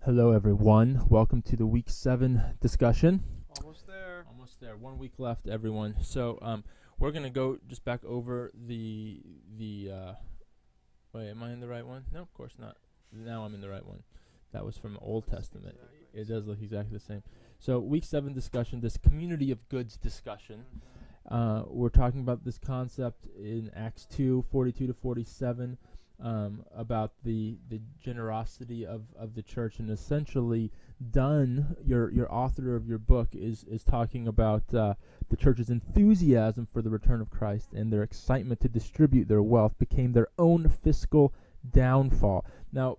Hello, everyone. Welcome to the Week 7 discussion. Almost there. Almost there. 1 week left, everyone. So, we're gonna go just back over the. Wait, am I in the right one? No, of course not. Now I'm in the right one. That was from Old Testament. It does look exactly the same. So, Week 7 discussion. This community of goods discussion. We're talking about this concept in Acts 2:42 to 47. About the generosity of the church, and essentially Dunn, your author of your book, is talking about the church's enthusiasm for the return of Christ and their excitement to distribute their wealth became their own fiscal downfall. Now,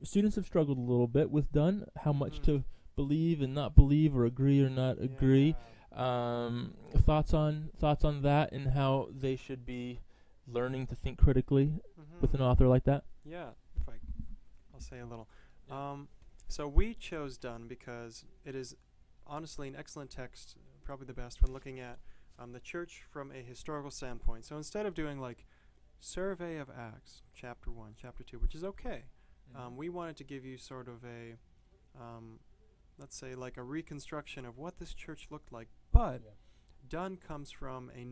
students have struggled a little bit with Dunn, how much to believe and not believe, or agree or not agree. Thoughts on that, and how they should be learning to think critically with an author like that? Yeah, I'll say a little. So we chose Dunn because it is honestly an excellent text, probably the best when looking at the church from a historical standpoint. So instead of doing like survey of Acts, chapter 1, chapter 2, which is okay, we wanted to give you sort of a, let's say like a reconstruction of what this church looked like. But Dunn comes from a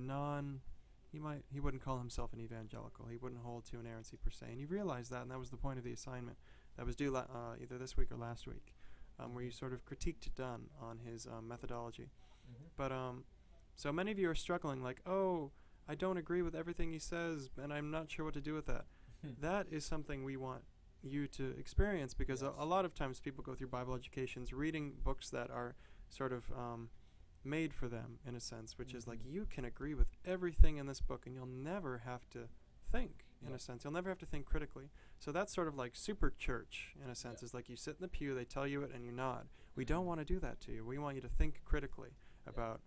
he wouldn't call himself an evangelical. He wouldn't hold to inerrancy per se, and he realized that, and that was the point of the assignment that was due either this week or last week, where you sort of critiqued Dunn on his methodology. But so many of you are struggling, like, oh, I don't agree with everything he says, and I'm not sure what to do with that. That is something we want you to experience, because a lot of times people go through Bible educations reading books that are sort of made for them, in a sense, which is like, you can agree with everything in this book and you'll never have to think, in a sense. You'll never have to think critically. So that's sort of like super church, in a sense. Is like you sit in the pew, they tell you it, and you nod. We don't want to do that to you. We want you to think critically about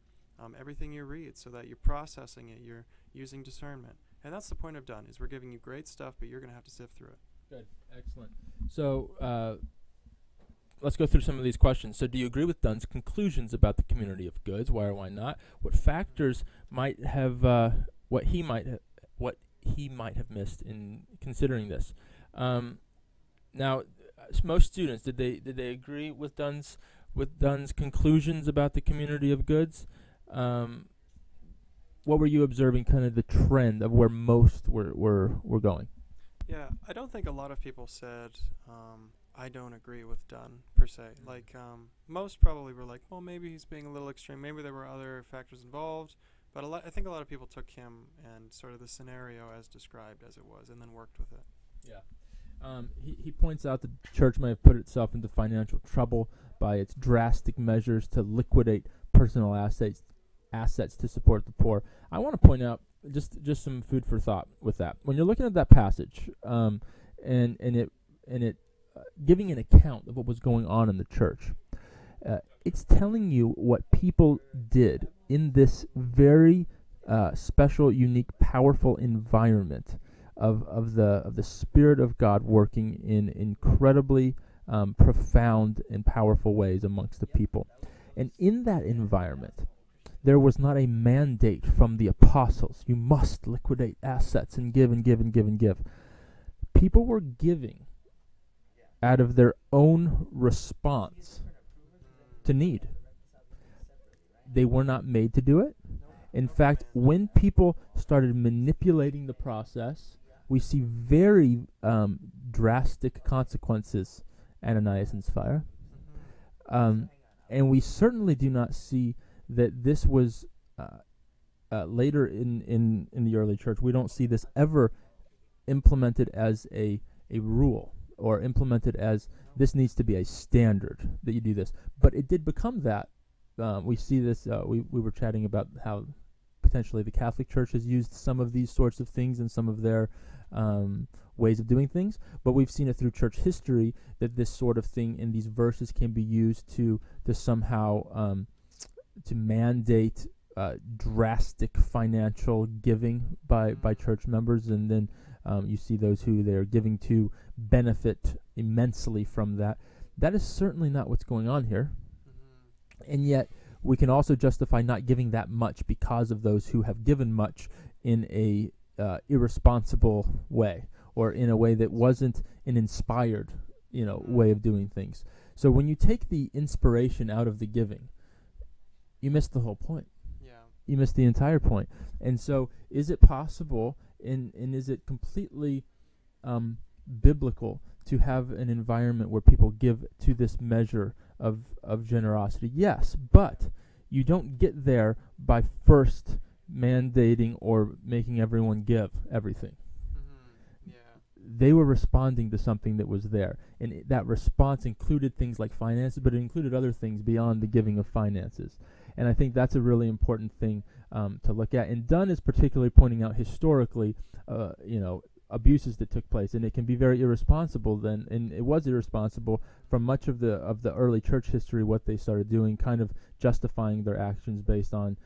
everything you read, so that you're processing it, you're using discernment. And that's the point of Dunn, is we're giving you great stuff, but you're going to have to sift through it. Good. Excellent. So, let's go through some of these questions. So, do you agree with Dunn's conclusions about the community of goods? Why or why not? What factors might have what he might have missed in considering this? Now, most students, did they agree with Dunn's conclusions about the community of goods? What were you observing, kind of the trend of where most were going? Yeah, I don't think a lot of people said I don't agree with Dunn per se. Like most probably were like, well, maybe he's being a little extreme. Maybe there were other factors involved. But I think a lot of people took him and sort of the scenario as described as it was, and then worked with it. Yeah. He points out the church may have put itself into financial trouble by its drastic measures to liquidate personal assets to support the poor. I want to point out just some food for thought with that. When you're looking at that passage, and it giving an account of what was going on in the church, it's telling you what people did in this very special, unique, powerful environment of the Spirit of God working in incredibly profound and powerful ways amongst the people. And in that environment, there was not a mandate from the apostles, you must liquidate assets and give and give and give and give. People were giving out of their own response to need. They were not made to do it. In fact, when people started manipulating the process, we see very drastic consequences. Ananias and Sapphira. And we certainly do not see that this was later in the early church. We don't see this ever implemented as a rule, or implemented as this needs to be a standard that you do this. But it did become that. We see this, we were chatting about how potentially the Catholic Church has used some of these sorts of things in some of their ways of doing things, but we've seen it through church history that this sort of thing in these verses can be used to somehow to mandate drastic financial giving by church members, and then you see those who they're giving to benefit immensely from that. That is certainly not what's going on here. And yet we can also justify not giving that much because of those who have given much in a irresponsible way, or in a way that wasn't an inspired way of doing things. So when you take the inspiration out of the giving, you miss the whole point. Yeah. You miss the entire point. And so is it possible and is it completely biblical to have an environment where people give to this measure of generosity? Yes, but you don't get there by first mandating or making everyone give everything. Yeah. They were responding to something that was there, and that response included things like finances, but it included other things beyond the giving of finances. And I think that's a really important thing to look at. And Dunn is particularly pointing out historically, abuses that took place, and it can be very irresponsible then, and it was irresponsible from much of the early church history, what they started doing, kind of justifying their actions based on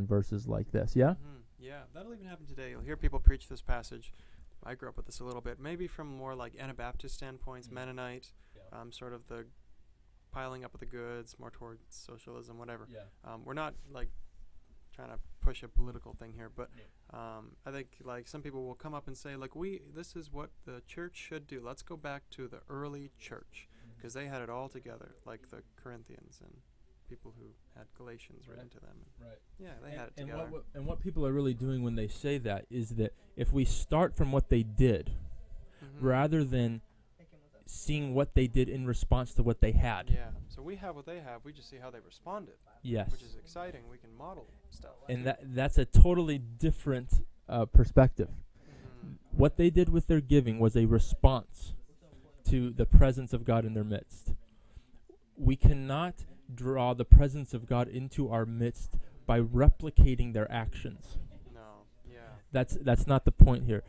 verses like this. Yeah? Yeah, that'll even happen today. You'll hear people preach this passage. I grew up with this a little bit, maybe from more like Anabaptist standpoints, Mennonite, sort of the piling up of the goods, more towards socialism, whatever. We're not like trying to push a political thing here, but I think like some people will come up and say like this is what the church should do. Let's go back to the early church because they had it all together, like the Corinthians and people who had Galatians written to them. Right. Yeah, they had it together. And what people are really doing when they say that is that if we start from what they did, rather than seeing what they did in response to what they had. Yeah. So we have what they have. We just see how they responded. Yes. Which is exciting. We can model stuff. And that's a totally different perspective. What they did with their giving was a response to the presence of God in their midst. We cannot draw the presence of God into our midst by replicating their actions. No. Yeah. That's not the point here.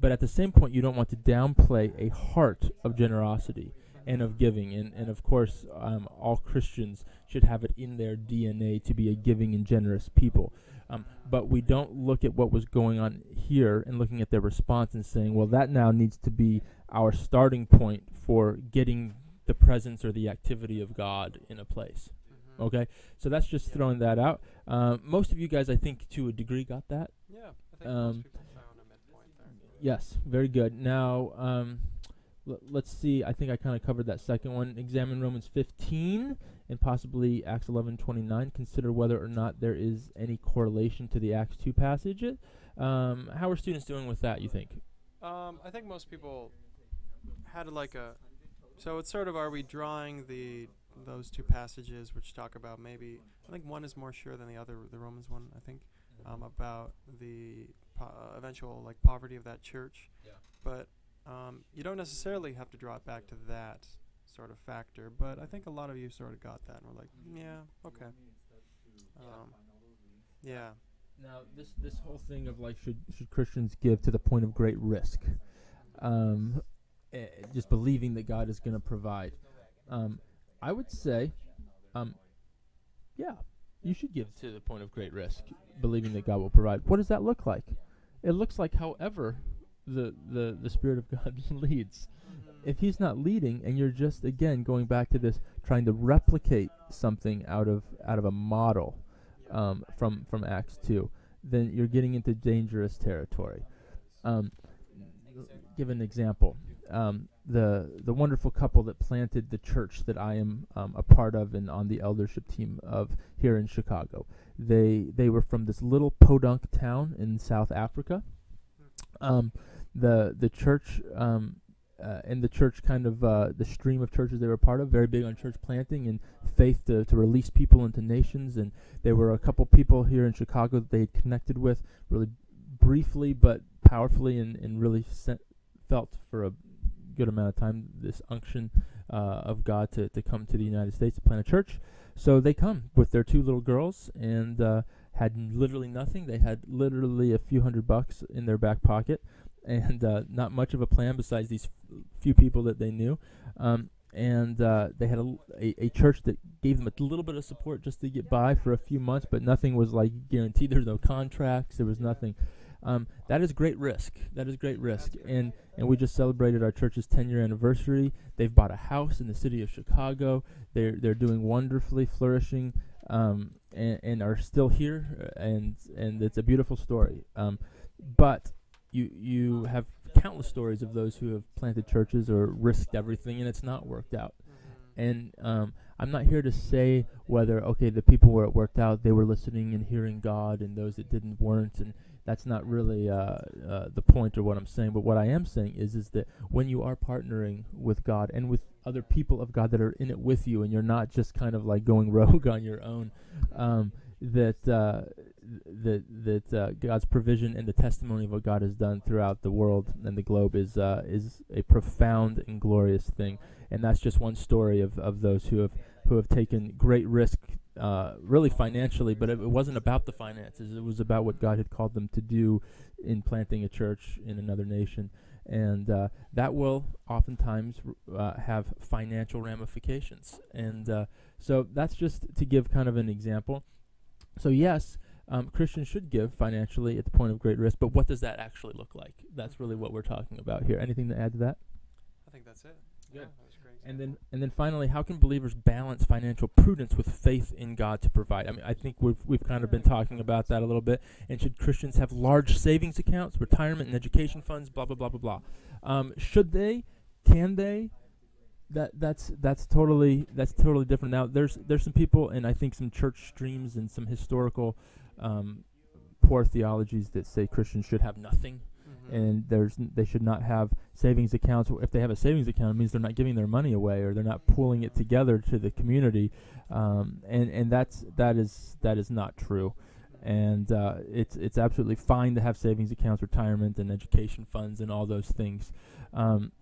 But at the same point, you don't want to downplay a heart of generosity and of giving. And of course, all Christians should have it in their DNA to be a giving and generous people. But we don't look at what was going on here and looking at their response and saying, well, that now needs to be our starting point for getting the presence or the activity of God in a place. Okay? So that's just throwing that out. Most of you guys, I think, to a degree got that. Yeah, I think most people found a midpoint there. Yes, very good. Now, let's see. I think I kind of covered that second one. Examine Romans 15 and possibly Acts 11:29. Consider whether or not there is any correlation to the Acts 2 passage. How are students doing with that, you think? I think most people had like a... So it's sort of, are we drawing those two passages which talk about maybe... I think one is more sure than the other, the Romans one, I think, about the eventual like poverty of that church. Yeah. But you don't necessarily have to draw it back to that sort of factor, but I think a lot of you sort of got that and were like, yeah, okay. Yeah. Now, this whole thing of like, should Christians give to the point of great risk? Just believing that God is going to provide. I would say, yeah, you should give to the point of great risk, believing that God will provide. What does that look like? It looks like however the Spirit of God leads. If He's not leading, and you're just again going back to this, trying to replicate something out of a model from Acts 2, then you're getting into dangerous territory. Give an example. The wonderful couple that planted the church that I am a part of and on the eldership team of here in Chicago. They were from this little podunk town in South Africa. The church and the church kind of the stream of churches they were part of, very big on church planting and faith to release people into nations. And there were a couple people here in Chicago that they had connected with really briefly but powerfully and really felt for a good amount of time this unction of God to come to the United States to plant a church. So they come with their two little girls and had literally nothing. They had literally a few $100 in their back pocket and not much of a plan besides these few people that they knew. And they had a church that gave them a little bit of support just to get by for a few months, but nothing was like guaranteed. There was no contracts. There was nothing. That is great risk. That is great risk. And we just celebrated our church's 10-year anniversary. They've bought a house in the city of Chicago. They're doing wonderfully, flourishing, and are still here. And it's a beautiful story. But you have countless stories of those who have planted churches or risked everything and it's not worked out. And I'm not here to say whether, okay, the people where it worked out, they were listening and hearing God, and those that didn't weren't, and that's not really the point or what I'm saying. But what I am saying is that when you are partnering with God and with other people of God that are in it with you, and you're not just kind of like going rogue on your own, that God's provision and the testimony of what God has done throughout the world and the globe is a profound and glorious thing. And that's just one story of those who have taken great risk, really financially, but it wasn't about the finances. It was about what God had called them to do in planting a church in another nation. And that will oftentimes have financial ramifications. And so that's just to give kind of an example. So yes, Christians should give financially at the point of great risk, but what does that actually look like? That's really what we're talking about here. Anything to add to that? I think that's it. Good. Yeah, that was great. And then finally, how can believers balance financial prudence with faith in God to provide? I mean, I think we've kind of been talking about that a little bit. And should Christians have large savings accounts, retirement and education funds, blah blah blah blah blah? Should they? Can they? That's totally different. Now there's some people, and I think some church streams and some historical poor theologies that say Christians should have nothing. And they should not have savings accounts. If they have a savings account, it means they're not giving their money away, or they're not pooling it together to the community, and that is not true. And it's absolutely fine to have savings accounts, retirement, and education funds, and all those things. And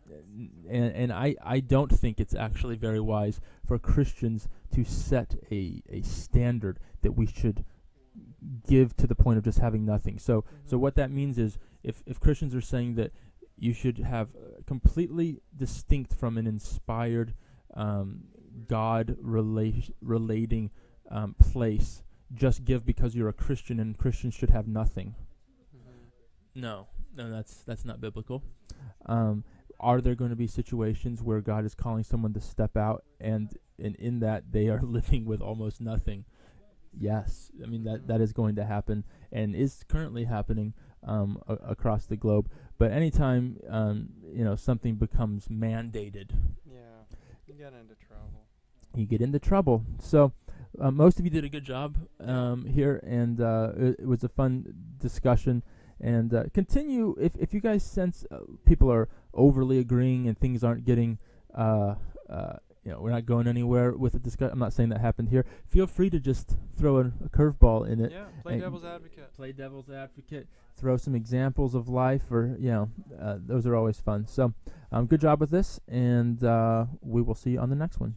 I don't think it's actually very wise for Christians to set a standard that we should give to the point of just having nothing. So what that means is, if Christians are saying that you should have completely distinct from an inspired God relating place, just give because you're a Christian, and Christians should have nothing. No, that's not biblical. Are there going to be situations where God is calling someone to step out, and in that they are living with almost nothing? Yes, I mean that is going to happen and is currently happening across the globe. But anytime something becomes mandated, you get into trouble. You get into trouble. So most of you did a good job here, and it was a fun discussion. And continue if you guys sense people are overly agreeing and things aren't getting we're not going anywhere with the discussion. I'm not saying that happened here. Feel free to just throw a curveball in it. Yeah, play devil's advocate. Play devil's advocate. Throw some examples of life, or those are always fun. So, good job with this, and we will see you on the next one.